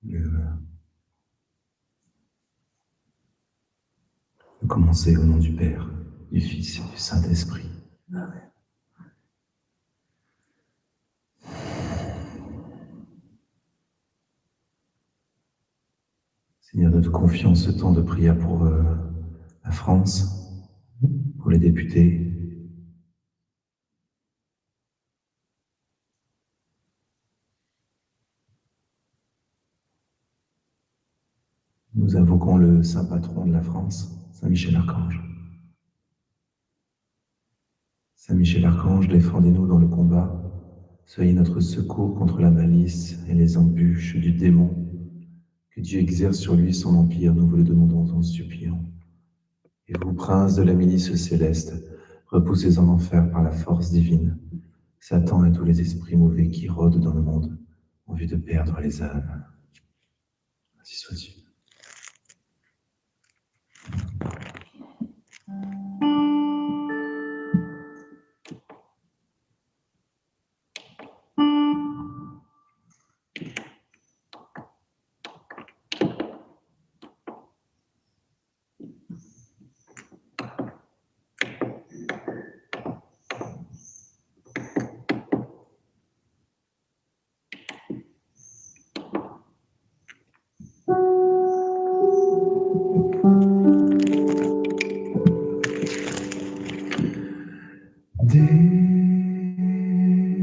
Je vais commencer au nom du Père, du Fils et du Saint-Esprit. Amen. Seigneur, nous te confions ce temps de prière pour la France, pour les députés. Nous invoquons le saint patron de la France, Saint Michel Archange. Saint Michel Archange, défendez-nous dans le combat. Soyez notre secours contre la malice et les embûches du démon. Que Dieu exerce sur lui son empire, nous vous le demandons en suppliant. Et vous, princes de la milice céleste, repoussez en enfer par la force divine Satan et tous les esprits mauvais qui rôdent dans le monde en vue de perdre les âmes. Ainsi soit-il.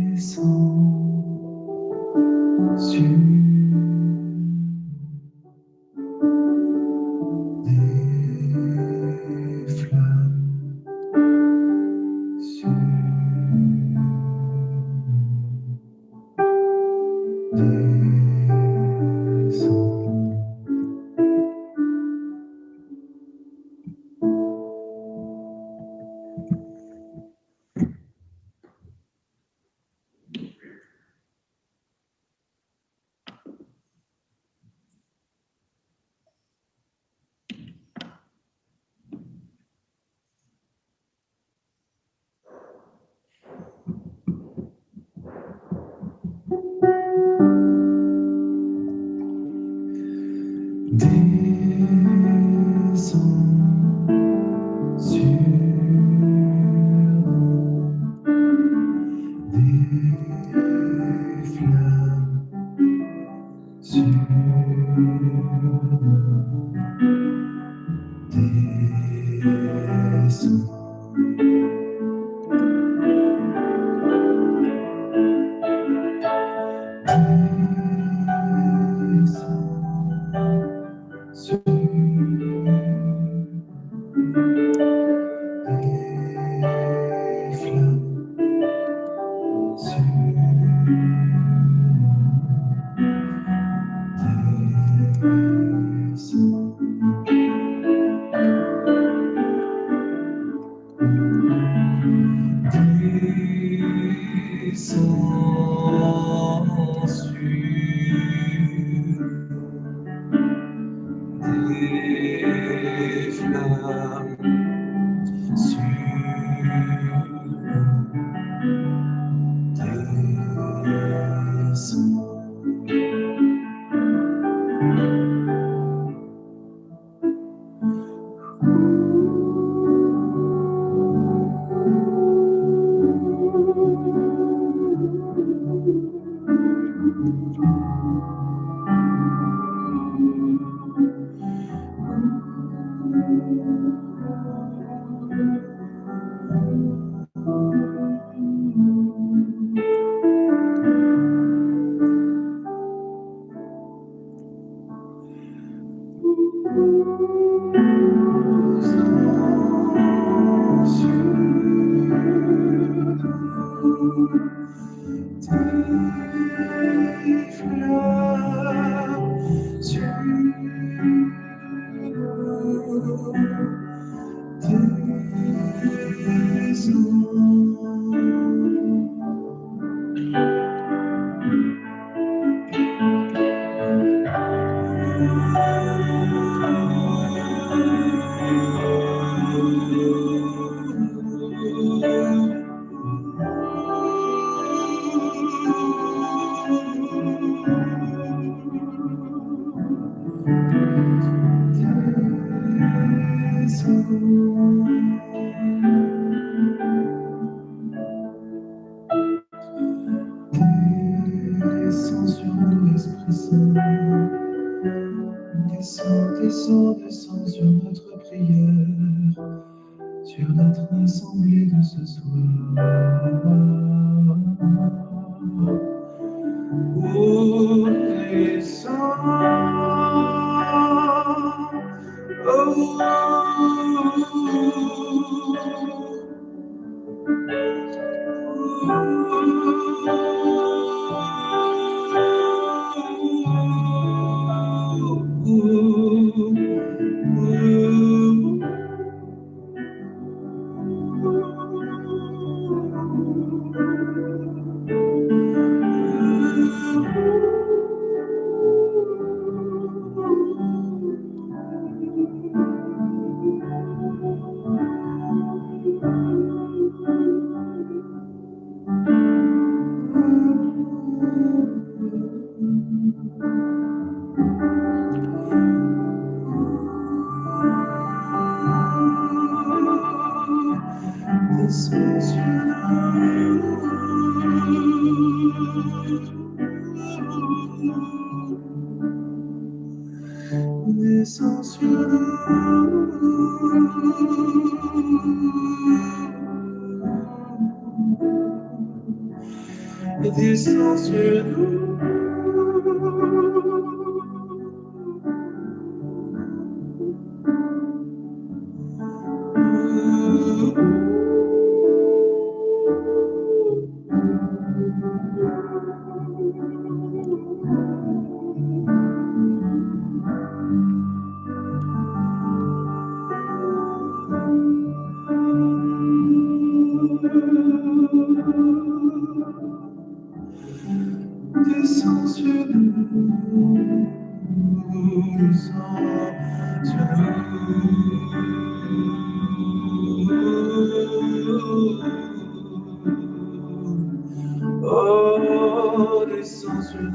Descends sur des flammes, sur descends. Descends sur des flammes, sur descends. Sur des flammes, sur descends. Descends sur des flammes, sur descends. Descends sur nous, Esprit Saint. Descends, descends, descends sur notre prière, sur notre assemblée de ce soir. Oh, descends. Descends sur nous. Descends sur nous. Descends sur nous. Descends sur nous, descends sur nous. Oh, descends sur nous.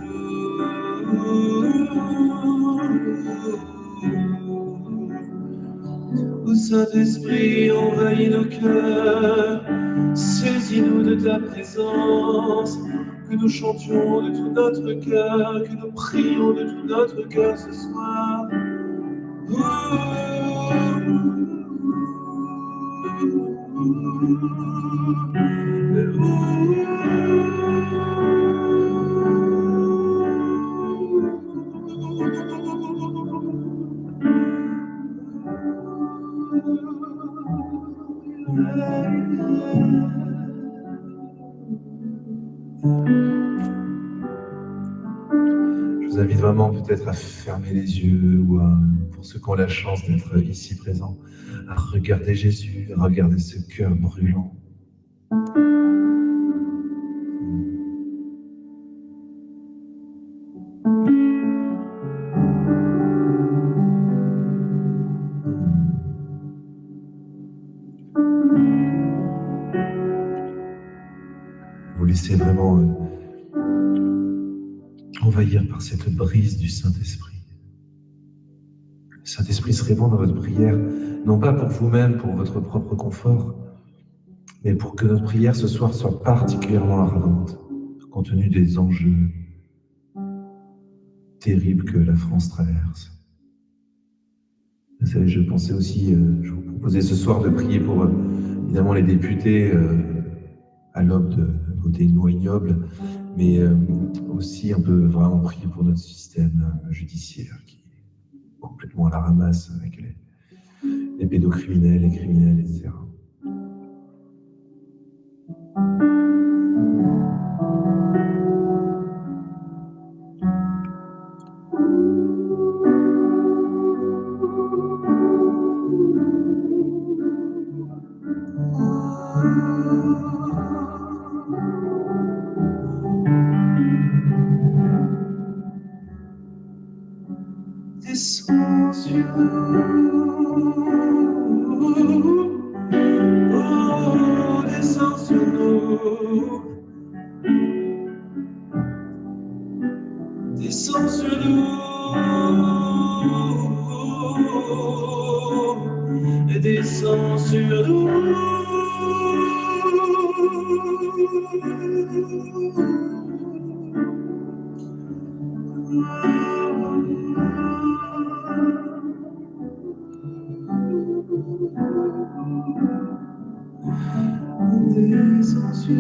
Ô Saint-Esprit, envahis nos cœurs, saisis-nous de ta présence. Que nous chantions de tout notre cœur, que nous prions de tout notre cœur ce soir. Je vous invite vraiment peut-être à fermer les yeux ou pour ceux qui ont la chance d'être ici présents, à regarder Jésus, à regarder ce cœur brûlant. Vous laissez vraiment envahir par cette brise du Saint-Esprit. Le Saint-Esprit se répand dans votre prière, non pas pour vous-même, pour votre propre confort, mais pour que notre prière ce soir soit particulièrement ardente, compte tenu des enjeux terribles que la France traverse. Vous savez, je pensais aussi, je vous proposais ce soir de prier pour, évidemment, les députés à l'aube de voter une loi ignoble, mais aussi un peu vraiment prier pour notre système judiciaire qui est complètement à la ramasse avec les pédocriminels, les criminels, etc. Descends sur nous, oh, descends sur nous, descends sur nous, et descend sur nous. Descend sur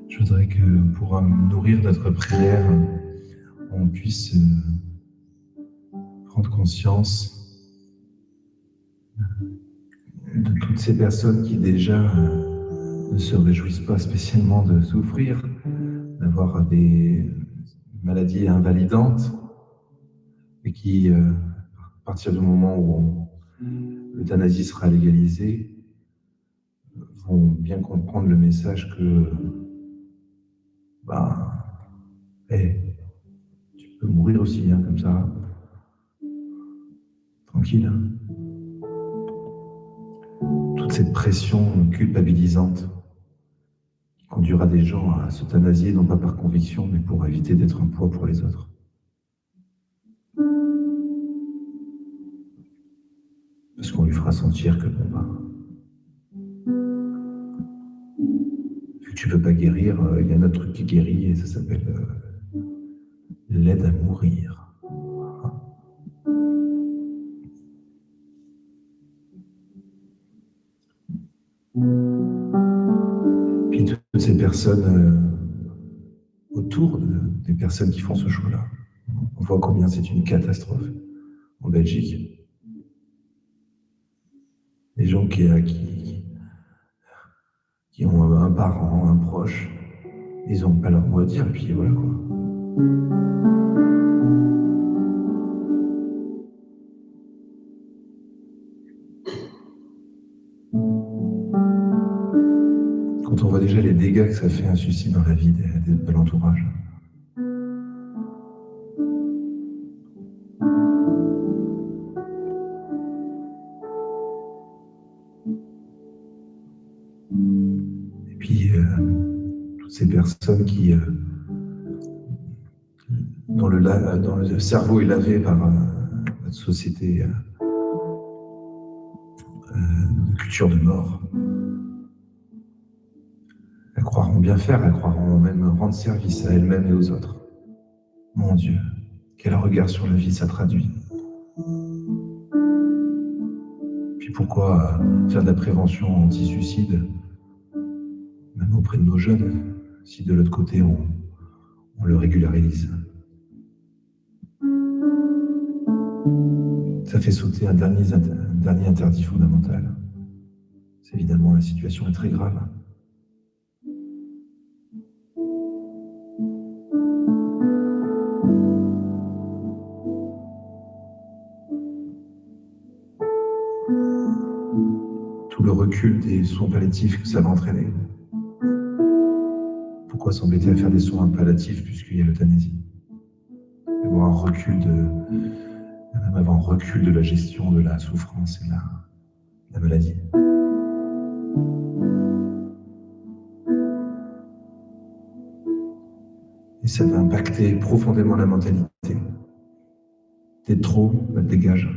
Je voudrais que pour nourrir notre prière, on puisse prendre conscience de toutes ces personnes qui déjà ne se réjouissent pas spécialement de souffrir, d'avoir des maladies invalidantes, et qui, à partir du moment où l'euthanasie sera légalisée, vont bien comprendre le message que hey, tu peux mourir aussi, hein, comme ça, tranquille. Hein. Toute cette pression culpabilisante qui conduira des gens à s'euthanasier, non pas par conviction, mais pour éviter d'être un poids pour les autres. Parce qu'on lui fera sentir que vu que tu peux pas guérir, il y a un autre truc qui guérit et ça s'appelle l'aide à mourir. Puis toutes ces personnes autour des personnes qui font ce choix-là, on voit combien c'est une catastrophe en Belgique. Les gens qui ont un parent, un proche, ils n'ont pas leur mot à dire, et puis voilà quoi. Quand on voit déjà les dégâts que ça fait un suicide dans la vie de l'entourage. Et puis, toutes ces personnes qui, dont le cerveau est lavé par notre société de culture de mort, croiront bien faire, elles croiront même rendre service à elles-mêmes et aux autres. Mon Dieu, quel regard sur la vie ça traduit. Puis pourquoi faire de la prévention anti-suicide, même auprès de nos jeunes, si de l'autre côté on le régularise? Ça fait sauter un dernier interdit fondamental. C'est évidemment, la situation est très grave. Tout le recul des soins palliatifs que ça va entraîner. Pourquoi s'embêter à faire des soins palliatifs puisqu'il y a l'euthanasie? Avoir un recul même avoir un recul de la gestion de la souffrance et de la maladie. Et ça va impacter profondément la mentalité. T'es trop, bah, dégage.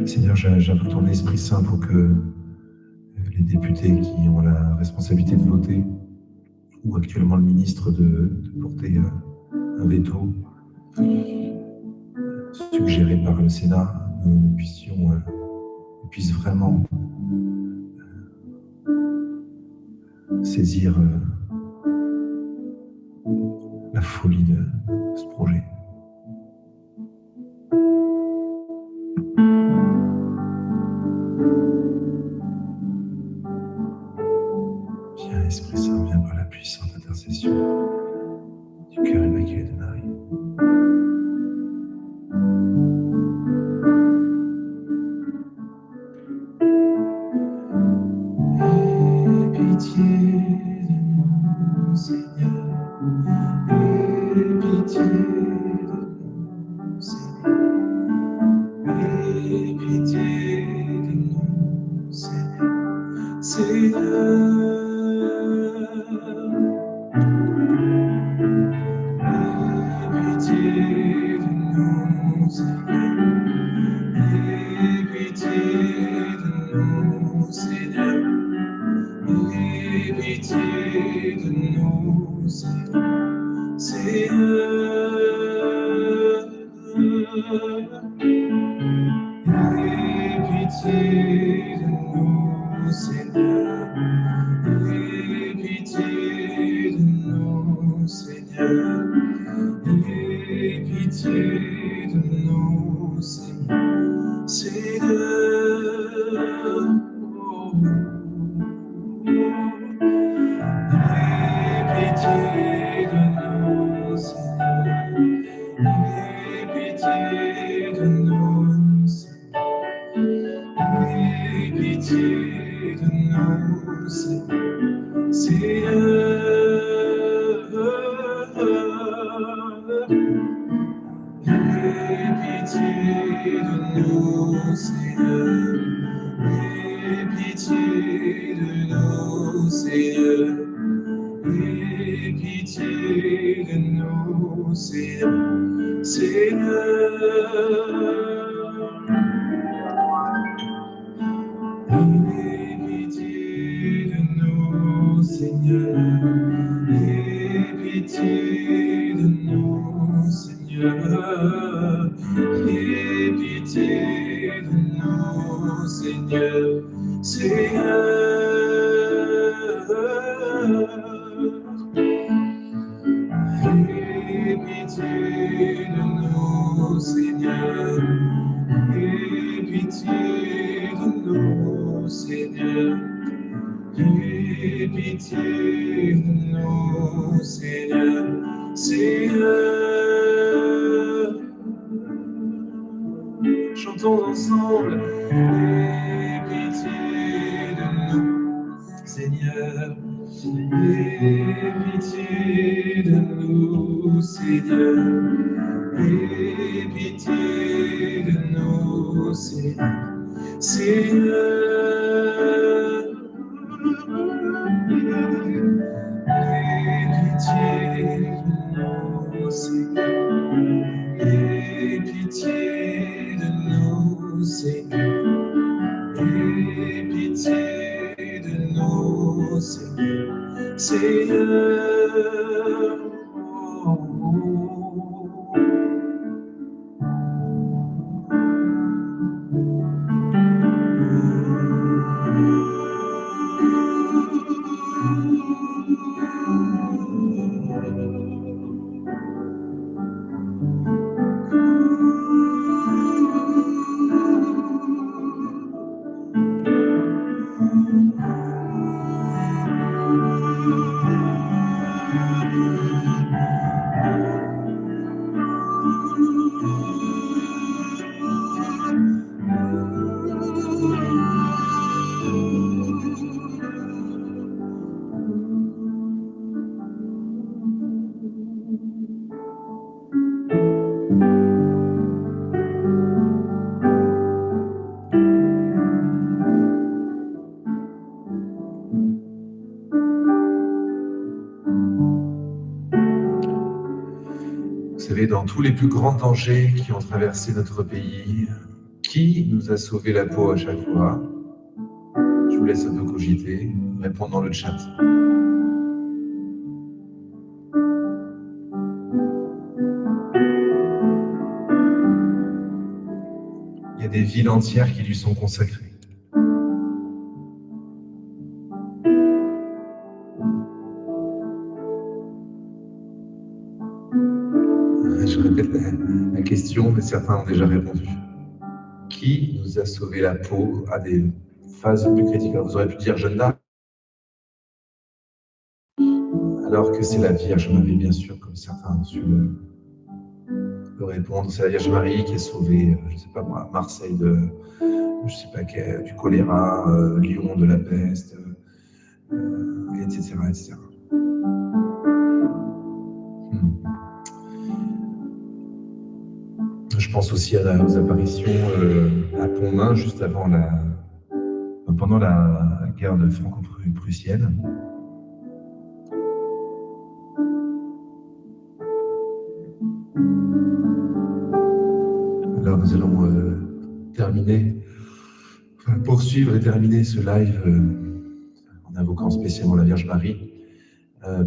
Seigneur, j'invoque ton Esprit Saint pour que les députés qui ont la responsabilité de voter, ou actuellement le ministre de porter un veto suggéré par le Sénat, nous puissent vraiment saisir la folie de ce projet. Viens, Esprit Saint, viens par la puissante intercession du cœur immaculé de Marie. Aie pitié de nous, Seigneur. Aie pitié de nous, Seigneur. Aie pitié de nous, Seigneur. Seigneur. Chantons ensemble. Aie pitié de nous, Seigneur. Aie pitié de nous, Seigneur. Aie pitié de nous, Seigneur. Seigneur. Aie pitié de nous, Seigneur. Aie pitié de nous, Seigneur. Oh, vous savez, dans tous les plus grands dangers qui ont traversé notre pays, qui nous a sauvé la peau à chaque fois? Je vous laisse un peu cogiter, répondre dans le chat. Il y a des villes entières qui lui sont consacrées. Je répète la question, mais certains ont déjà répondu. Qui nous a sauvé la peau à des phases plus critiques? Alors, vous aurez pu dire Jeanne d'Arc, alors que c'est la Vierge Marie, bien sûr, comme certains ont su le répondre. C'est la Vierge Marie qui a sauvé, je ne sais pas moi, Marseille de, je sais pas quel, du choléra, Lyon de la peste, etc., etc. Je pense aussi aux apparitions à Pontmain, juste avant pendant la guerre de franco-prussienne. Alors nous allons poursuivre et terminer ce live en invoquant spécialement la Vierge Marie,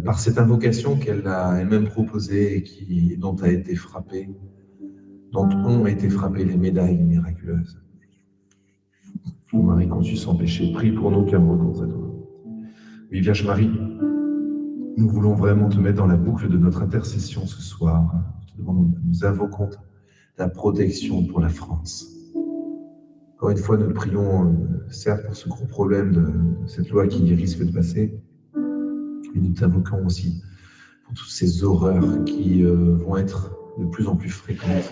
par cette invocation qu'elle a elle-même proposée et dont ont été frappées les médailles miraculeuses. Ô Marie conçue sans péché, prie pour nous qui avons recours à toi. Oui, Vierge Marie, nous voulons vraiment te mettre dans la boucle de notre intercession ce soir. Nous invoquons ta protection pour la France. Encore une fois, nous prions, certes, pour ce gros problème de cette loi qui risque de passer, mais nous t'invoquons aussi pour toutes ces horreurs qui vont être de plus en plus fréquentes,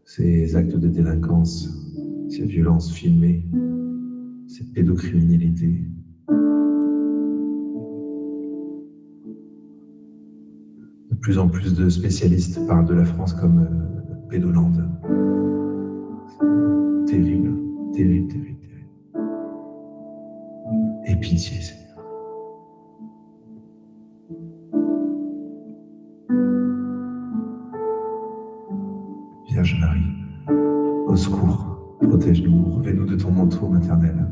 ces actes de délinquance, ces violences filmées, cette pédocriminalité. De plus en plus de spécialistes parlent de la France comme pédolande. Terrible, terrible, terrible, terrible. Et pitié, Seigneur. Vierge Marie, au secours, protège-nous, revêt-nous de ton manteau maternel.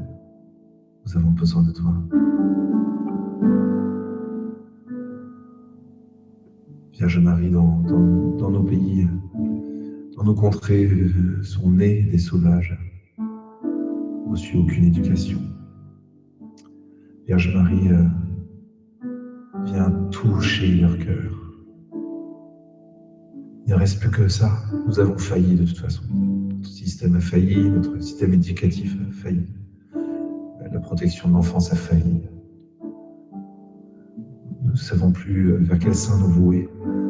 Nous avons besoin de toi. Vierge Marie, dans nos pays, dans nos contrées, sont nés des sauvages, reçus aucune éducation. Vierge Marie, viens toucher leur cœur. Il ne reste plus que ça. Nous avons failli de toute façon. Notre système a failli, notre système éducatif a failli. La protection de l'enfance a failli. Nous ne savons plus vers quel sein nous vouer.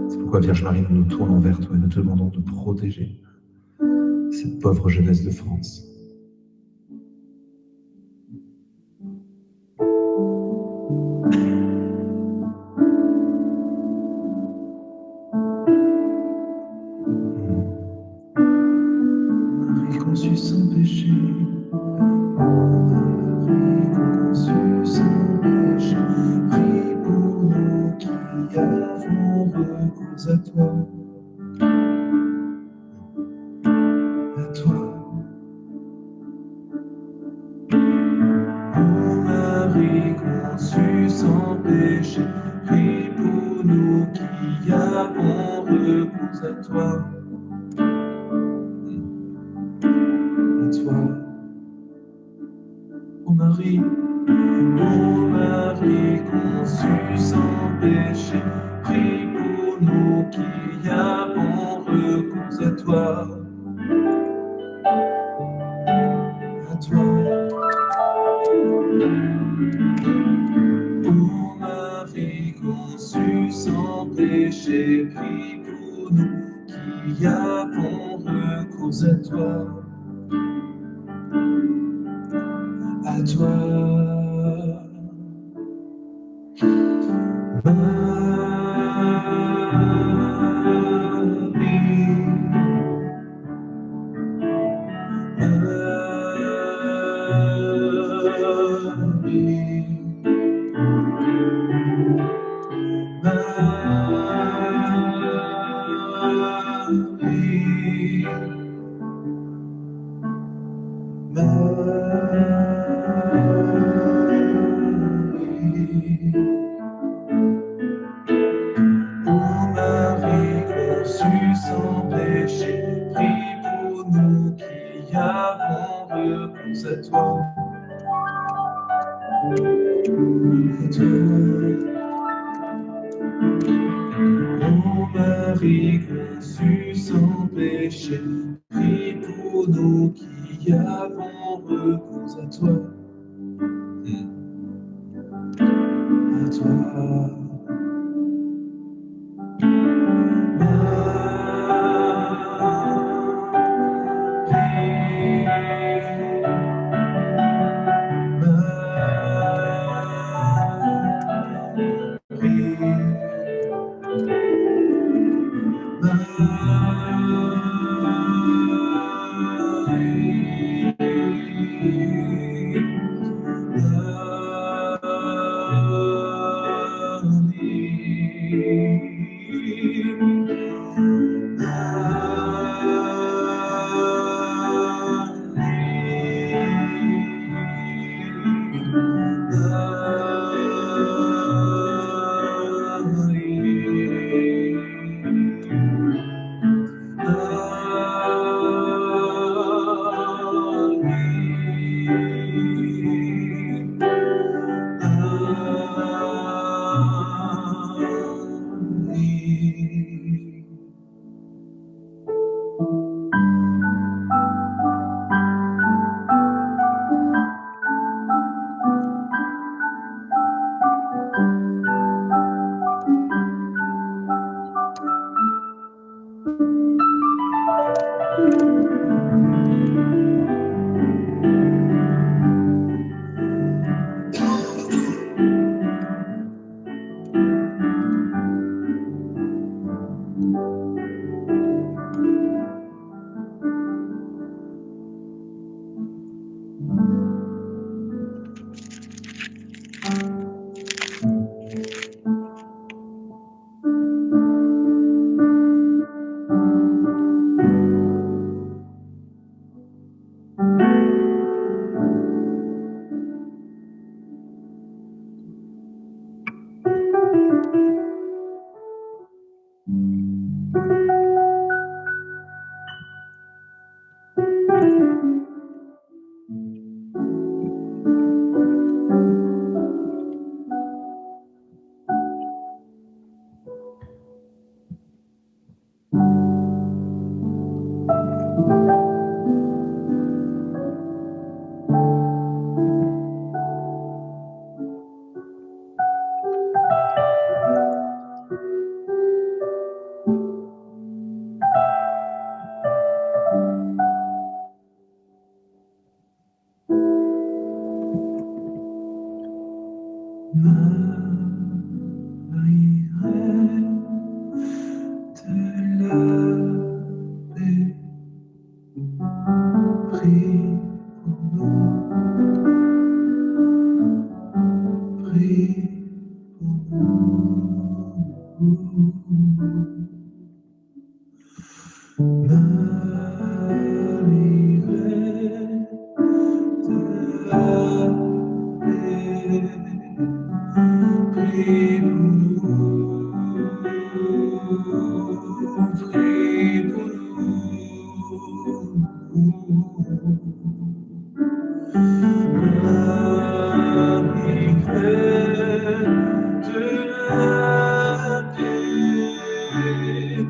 C'est pourquoi, Vierge Marie, nous nous tournons vers toi et nous te demandons de protéger cette pauvre jeunesse de France. Marie conçue sans péché, Marie conçue sans péché, prie pour nous qui avons recours à toi. À toi. Ô Marie conçue sans péché, qui avons recours à toi. À toi, ô Marie, conçue sans péché, prie pour nous qui avons recours à toi. À toi, ô Marie, conçue sans péché, prie pour nous qui avons recours à toi. À toi, Marie conçue sans péché, prie pour nous qui avons recours à toi. À toi. Ô Marie conçue sans péché, prie pour nous qui avons recours à toi. À toi.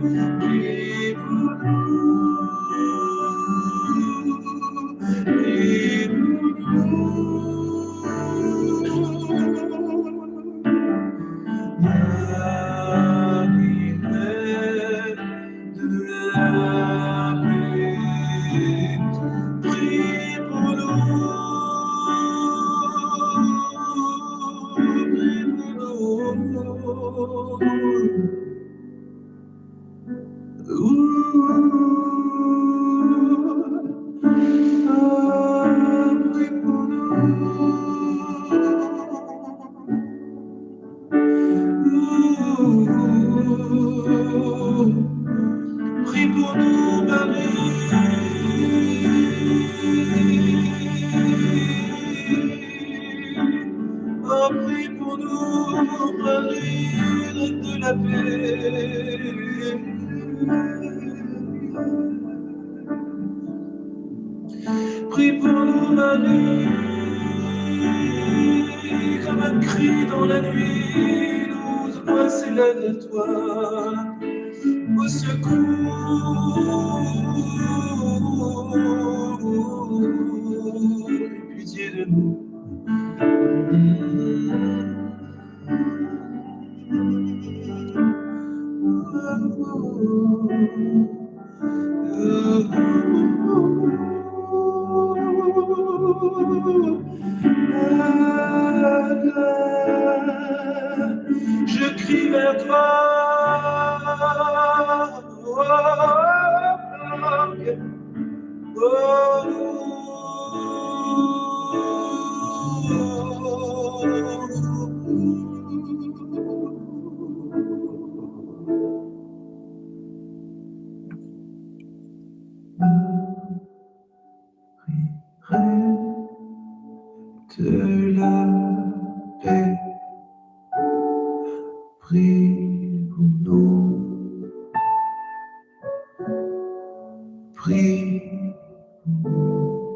prie pour nous, prie pour nous. Marie, Reine de la paix, prie pour nous, prie pour nous. Prie pour nous. Prie pour nous, Marie. Oh, prie pour nous, Marie, Reine de la paix. Prie pour nous, Marie, comme un cri dans la nuit, nous voix s'élève à toi, au secours, aie pitié de nous. Je crie vers toi. De la paix, prie pour nous, prie pour nous.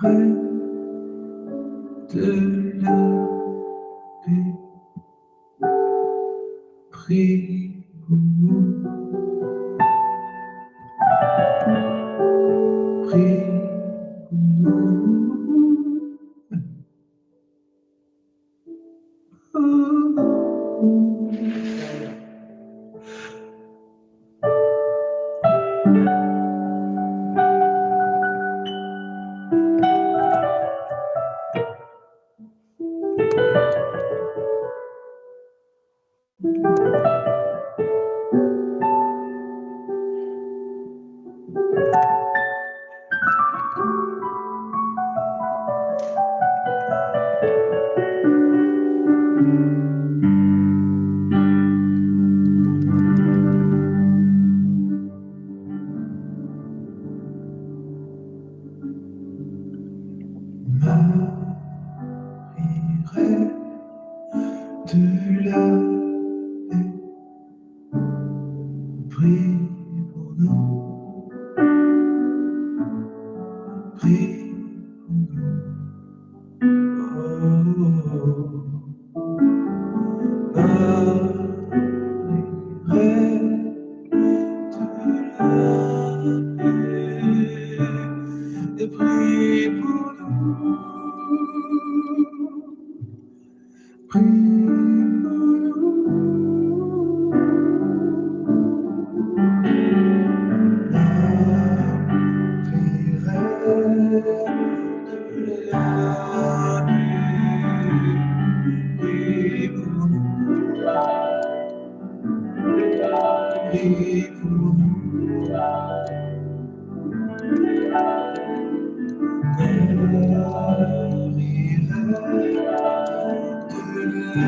Reine de la paix, prie pour nous. Prie pour nous. De la paix, prie pour nous, prie pour nous. Reine de la paix, et prie pour nous. Prie pour nous. Prie pour nous. Prie pour nous. Marie, Reine de la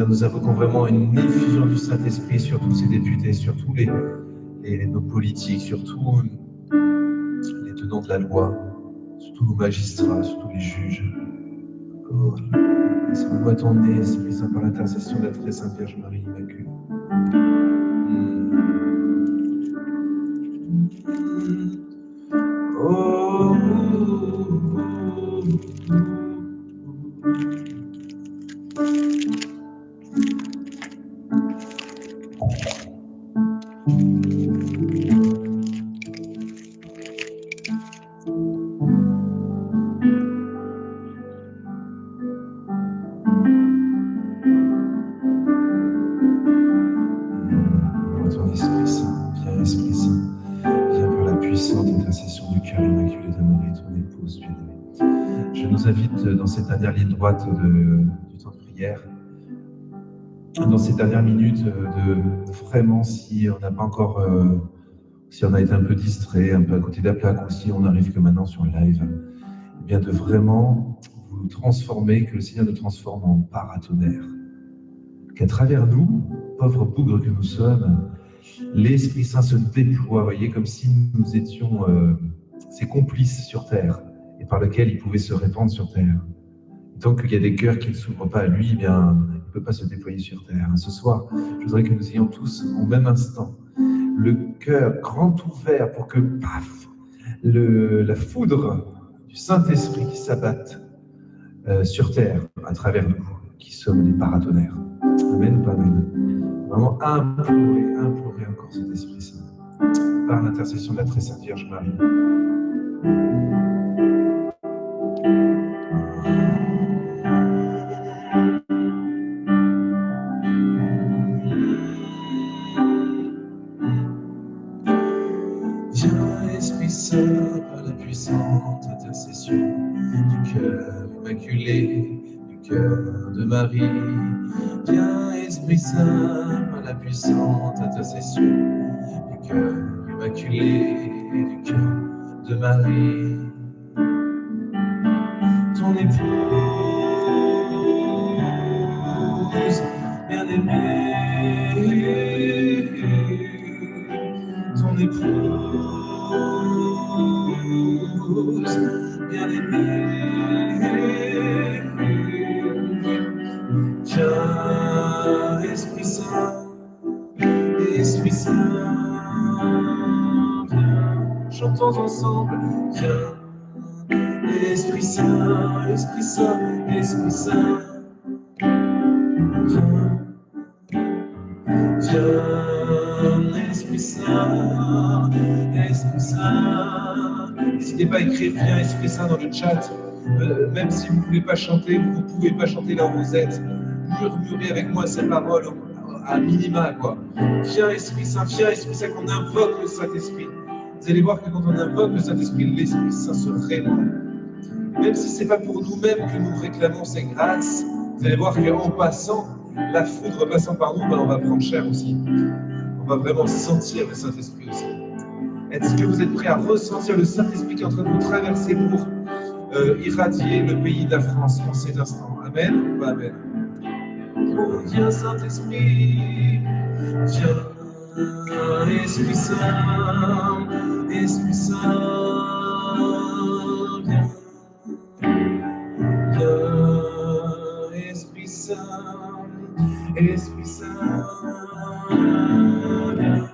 Seigneur, nous invoquons vraiment une effusion du Saint-Esprit sur tous ces députés, sur tous nos politiques, sur tous les tenants de la loi, sur tous nos magistrats, sur tous les juges. Oh, laisse-nous à ton nez, Esprit Saint, par l'intercession de la très Sainte Vierge Marie Immaculée. Oh, ton Esprit Saint, viens Esprit Saint, viens par la puissante intercession du cœur immaculé de Marie, ton épouse bien-aimée. Je nous invite dans cette dernière ligne droite du temps de prière, dans ces dernières minutes, de vraiment, si on n'a pas encore, si on a été un peu distrait, un peu à côté de la plaque, ou si on n'arrive que maintenant sur le live, eh bien de vraiment vous transformer, que le Seigneur nous transforme en paratonnerre. Qu'à travers nous, pauvres bougres que nous sommes, l'Esprit Saint se déploie, voyez, comme si nous étions ses complices sur terre, et par lequel il pouvait se répandre sur terre. Et tant qu'il y a des cœurs qui ne s'ouvrent pas à lui, eh bien, il ne peut pas se déployer sur terre. Ce soir, je voudrais que nous ayons tous, au même instant, le cœur grand ouvert pour que, paf, la foudre du Saint-Esprit qui s'abatte sur terre, à travers nous, qui sommes des paratonnerres. Amen ou pas amen? Vraiment implorer encore cet Esprit Saint, par l'intercession de la très Sainte Vierge Marie. Viens, Esprit Saint, par la puissante intercession du cœur immaculé, du cœur de Marie. Viens, Esprit Saint, par la puissante intercession du cœur immaculé, du cœur de Marie. Ton épouse, bien-aimée, ton épouse, bien-aimée. Viens, Esprit Saint, Esprit Saint, viens, chantons ensemble, viens, Esprit Saint, Esprit Saint, Esprit Saint, viens, viens, Esprit Saint, Esprit Saint. N'hésitez pas à écrire viens, Esprit Saint dans le chat. Même si vous ne pouvez pas chanter, vous ne pouvez pas chanter là où vous êtes, murmurez avec moi ces paroles à minima, quoi. Viens Esprit Saint, qu'on invoque le Saint-Esprit. Vous allez voir que quand on invoque le Saint-Esprit, l'Esprit Saint se répand. Même si ce n'est pas pour nous-mêmes que nous réclamons ces grâces, vous allez voir qu'en passant, la foudre passant par nous, ben on va prendre cher aussi. On va vraiment sentir le Saint-Esprit aussi. Est-ce que vous êtes prêts à ressentir le Saint-Esprit qui est en train de vous traverser pour irradier le pays de la France en cet instant? Amen ou pas amen? Oh, viens Saint-Esprit, viens Esprit Saint, Esprit Saint, viens, viens Esprit Saint, Esprit Saint, viens.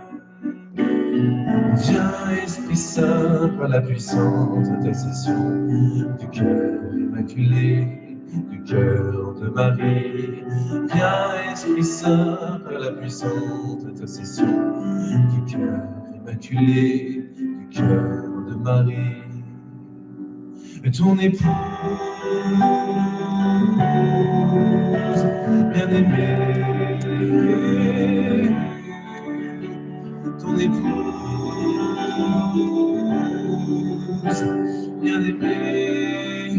Viens, Esprit Saint, par la puissante intercession du cœur immaculé, du cœur de Marie. Viens, Esprit Saint, par la puissante intercession du cœur immaculé, du cœur de Marie. Ton épouse, bien-aimée, ton épouse, bien-aimée,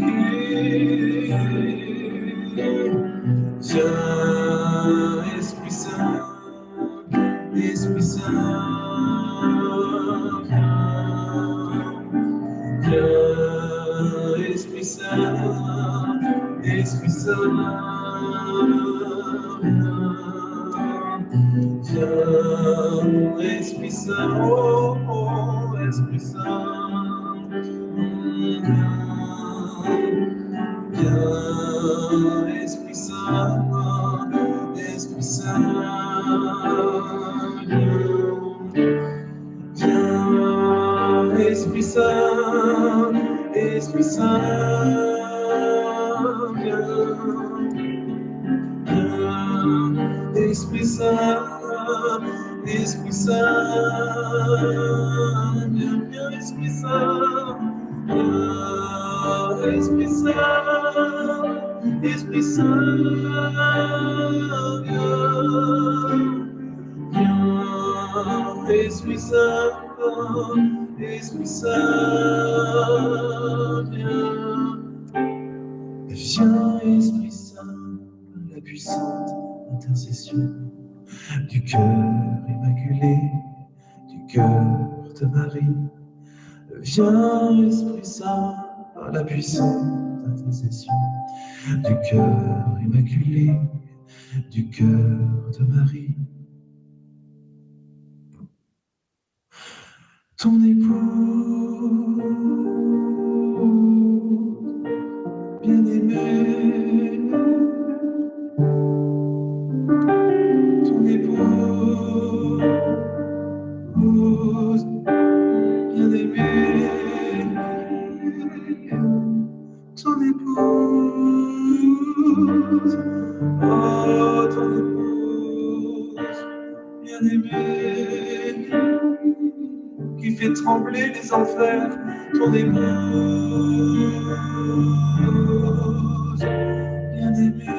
viens, Esprit Saint, Esprit Saint, viens, Esprit Saint, Esprit Saint, Viens, Esprit Saint, oh, oh, Esprit Saint, viens, Esprit Saint, Esprit Saint, viens, Esprit Saint, Esprit Saint, viens, Esprit Saint, Esprit Saint, viens, viens, Esprit Saint, viens, Esprit Saint, Esprit Saint, viens, Esprit Saint, Esprit Saint, viens, Esprit Saint, la puissante intercession du cœur immaculé, du cœur de Marie. Viens, Esprit Saint, par la puissante intercession du cœur immaculé, du cœur de Marie. Ton époux, bien-aimé, ton époux, bien-aimé, ton épouse, oh ton épouse, bien-aimée, qui fait trembler les enfers, ton épouse, bien-aimée.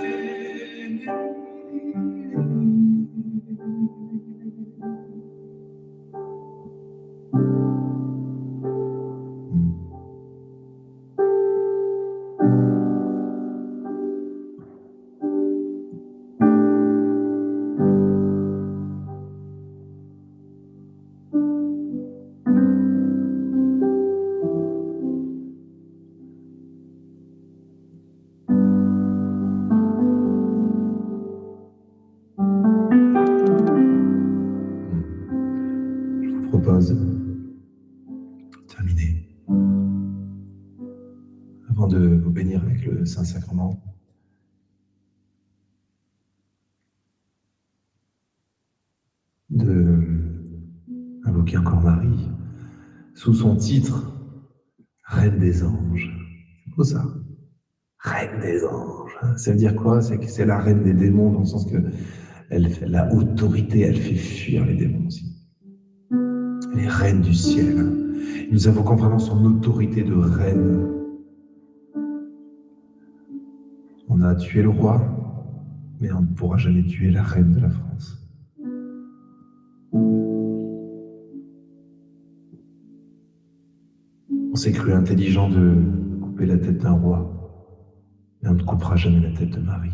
Propose, terminé, avant de vous bénir avec le Saint-Sacrement, de invoquer encore Marie sous son titre Reine des anges. C'est beau ça, Reine des anges. Ça veut dire quoi? C'est que c'est la reine des démons, dans le sens que elle fait la autorité, elle fait fuir les démons aussi. Elle est reine du ciel. Nous invoquons vraiment son autorité de reine. On a tué le roi, mais on ne pourra jamais tuer la reine de la France. On s'est cru intelligent de couper la tête d'un roi, mais on ne coupera jamais la tête de Marie.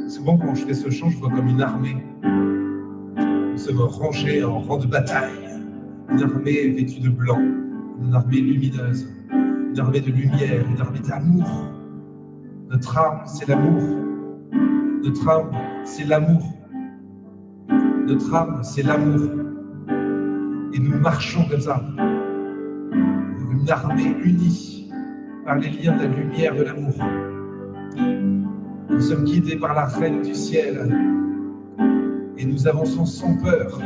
Souvent, quand je fais ce chant, je vois comme une armée. Nous sommes rangés en rang de bataille. Une armée vêtue de blanc, une armée lumineuse, une armée de lumière, une armée d'amour. Notre arme, c'est l'amour. Notre arme, c'est l'amour. Notre arme, c'est l'amour. Et nous marchons comme ça. Une armée unie par les liens de la lumière, de l'amour. Nous sommes guidés par la Reine du ciel et nous avançons sans peur.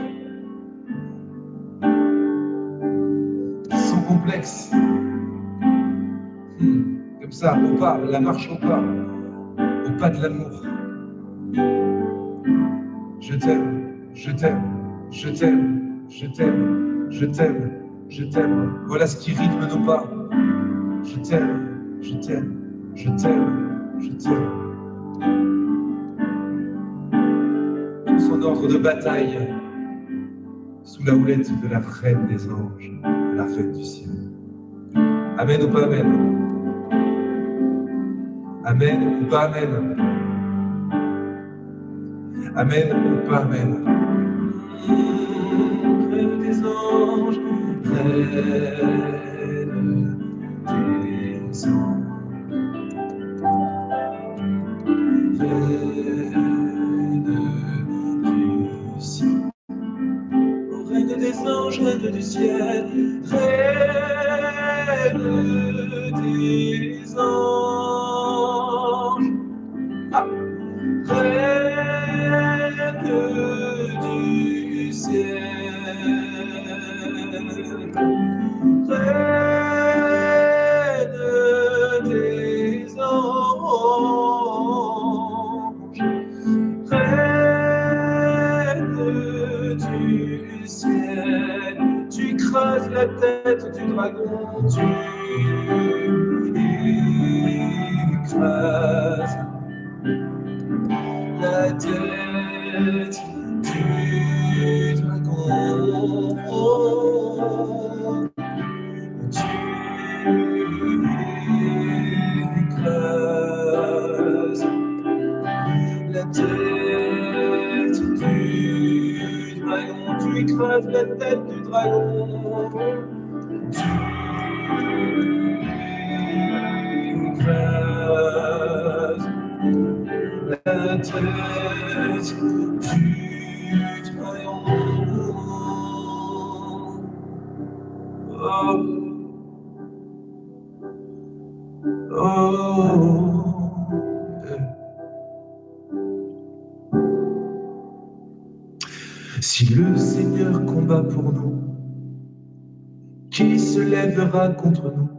complexe. Comme ça, au pas, la marche au pas de l'amour. Je t'aime, je t'aime, je t'aime, je t'aime, je t'aime, je t'aime. Voilà ce qui rythme nos pas. Je t'aime, je t'aime, je t'aime, je t'aime. Tout son ordre de bataille, sous la houlette de la reine des anges, la reine du ciel. Amen ou pas amen? Amen ou pas amen? Amen ou pas amen? Reine des anges, reine des anges, reine du ciel. Oh, reine des anges, reine du ciel, reine des anges. Ah. Reine du ciel, reine des anges, reine du ciel, tu creuses la tête du dragon, tu écrases la tête du dragon. Tu écrases la tête du dragon. Tu écrases la tête du dragon. Tu écrases la tête du dragon. Oh, oh. Si le Seigneur combat pour nous, qui se lèvera contre nous?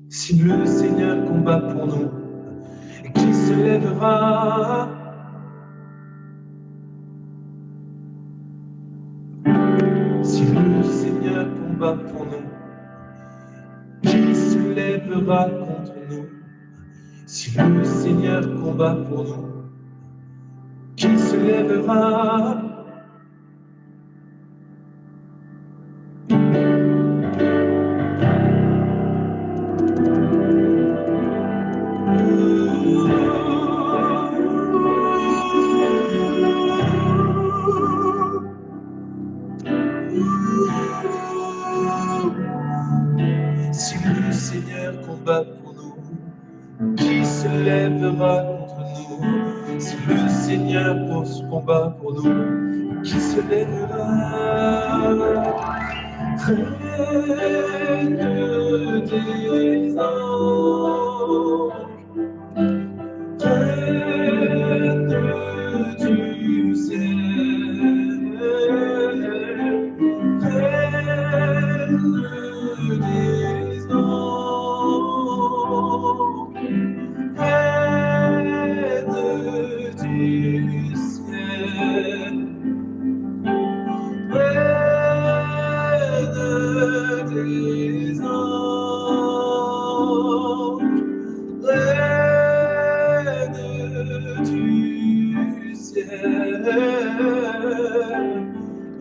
Si le Seigneur combat pour nous, qui se lèvera? Si le Seigneur combat pour nous, qui se lèvera contre nous? Si le Seigneur combat pour nous, qui se lèvera? Si le Seigneur combat pour nous, qui se lèvera contre nous? Si le Seigneur combat pour nous, qui se lèvera? Reine des anges, reine du ciel, reine des anges, reine du ciel, reine des anges, reine du ciel,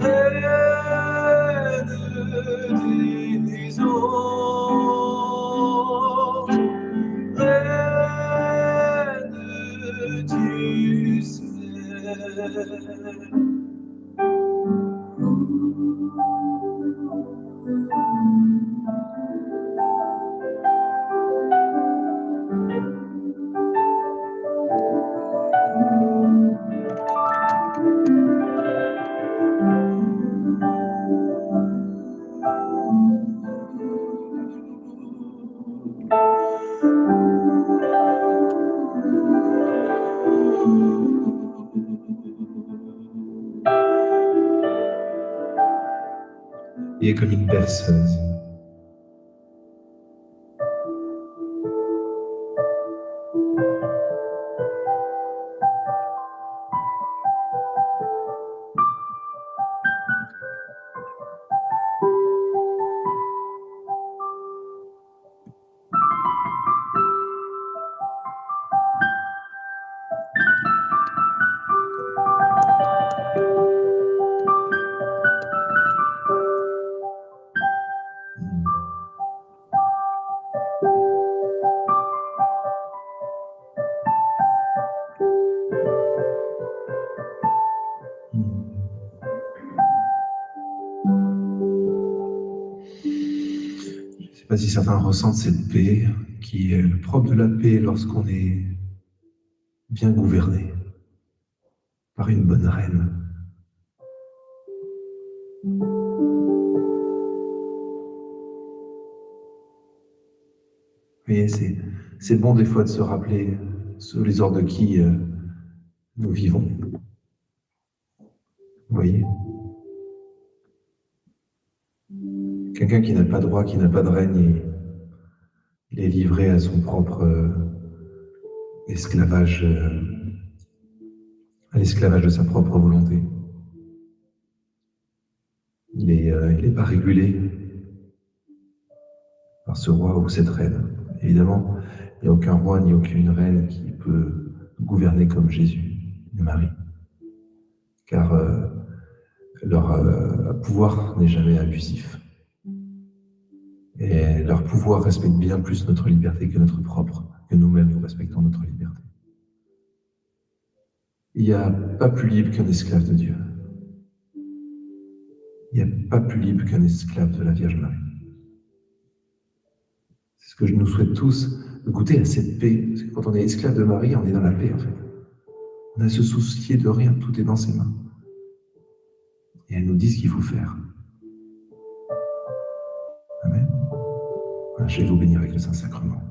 reine des anges, reine du ciel. Il est comme une berceuse sais pas si certains ressentent cette paix qui est le propre de la paix lorsqu'on est bien gouverné par une bonne reine. Vous voyez, c'est bon des fois de se rappeler sous les ordres de qui nous vivons. Vous voyez, quelqu'un qui n'a pas de roi, qui n'a pas de règne, il est livré à son propre esclavage, à l'esclavage de sa propre volonté. Il n'est pas régulé par ce roi ou cette reine. Évidemment, il n'y a aucun roi ni aucune reine qui peut gouverner comme Jésus et Marie, car leur pouvoir n'est jamais abusif. Et leur pouvoir respecte bien plus notre liberté que notre propre, que nous-mêmes nous respectons notre liberté. Il n'y a pas plus libre qu'un esclave de Dieu. Il n'y a pas plus libre qu'un esclave de la Vierge Marie. C'est ce que je nous souhaite tous, de goûter à cette paix. Parce que quand on est esclave de Marie, on est dans la paix en fait. On a à se soucier de rien, tout est dans ses mains. Et elle nous dit ce qu'il faut faire. Amen. Voilà, je vais vous bénir avec le Saint-Sacrement.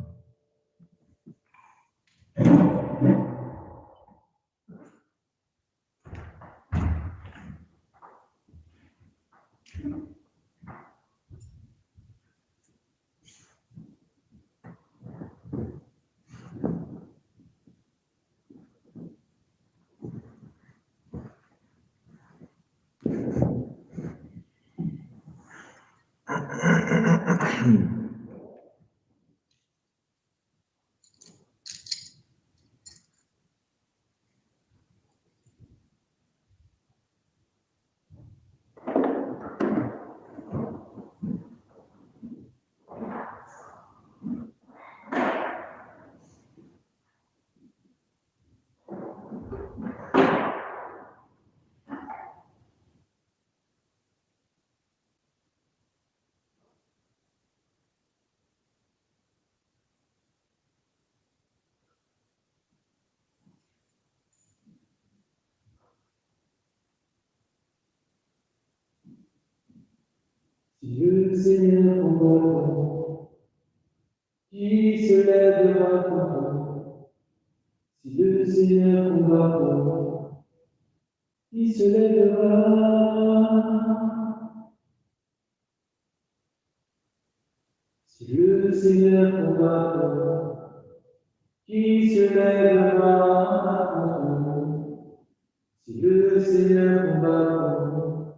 Si le Seigneur combat, qui se lèvera contre nous? Si le Seigneur combat, qui se lèvera? Si le Seigneur combat, qui se lèvera contre nous? Si le Seigneur combat,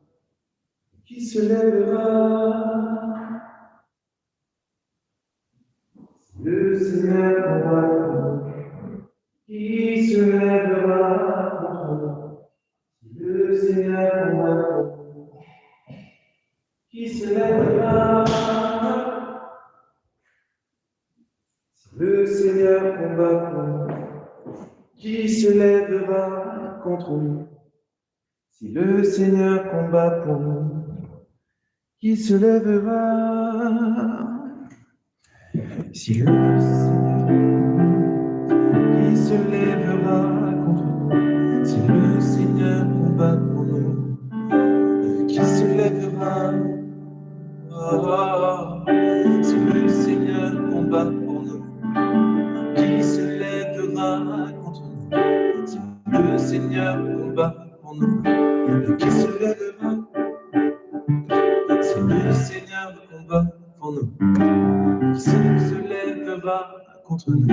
qui se lèvera? Le Seigneur combat, qui se lèvera contre nous? Le Seigneur combat, qui se lèvera? Le Seigneur combat, qui se lèvera contre nous? Si le Seigneur combat pour nous, qui se lèvera? Si le Seigneur qui se lèvera contre nous, si le Seigneur combat pour nous, qui se lèvera? Si le Seigneur combat pour nous, qui se lèvera contre nous? Si le Seigneur combat pour nous, qui se lèvera? Si le Seigneur combat pour nous, qui se lèvera contre nous?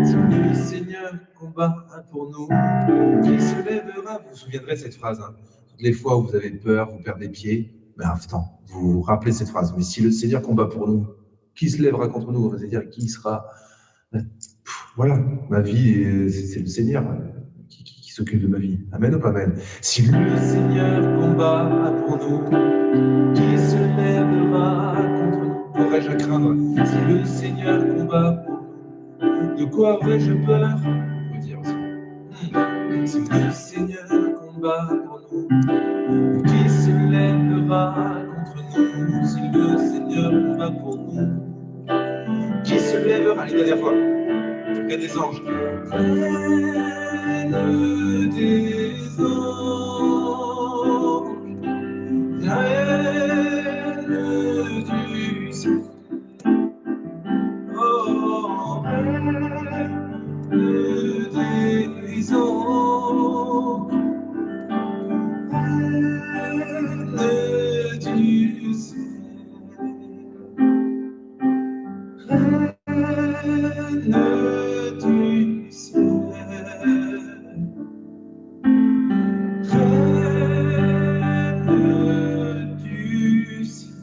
Si le Seigneur combat pour nous, qui se lèvera? Vous vous souviendrez de cette phrase, hein? Toutes les fois où vous avez peur, vous perdez pied, mais attends, vous vous rappelez cette phrase. Mais si le Seigneur combat pour nous, qui se lèvera contre nous? C'est-à-dire qui sera... Voilà, ma vie, c'est le Seigneur qui s'occupe de ma vie. Amen ou pas amen? Si le Seigneur combat pour nous, qui se lèvera contre nous? Qu'aurais-je à craindre? Si le Seigneur combat pour nous, de quoi aurais-je peur? On peut dire aussi. Si le Seigneur combat pour nous, qui se lèvera contre nous? Si le Seigneur combat pour nous, Allez, dernière fois. Reine des anges. Reine des anges. Reine du ciel. Oh, Reine des anges. Reine du ciel. Reine du ciel. Reine du ciel.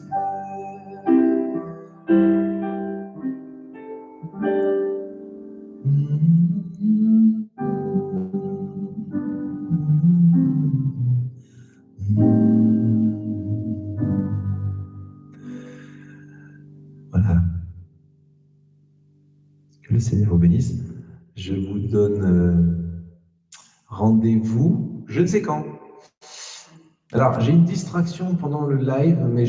Voilà. Que le Seigneur vous bénisse. Je vous donne rendez-vous, je ne sais quand. Alors, j'ai une distraction pendant le live, mais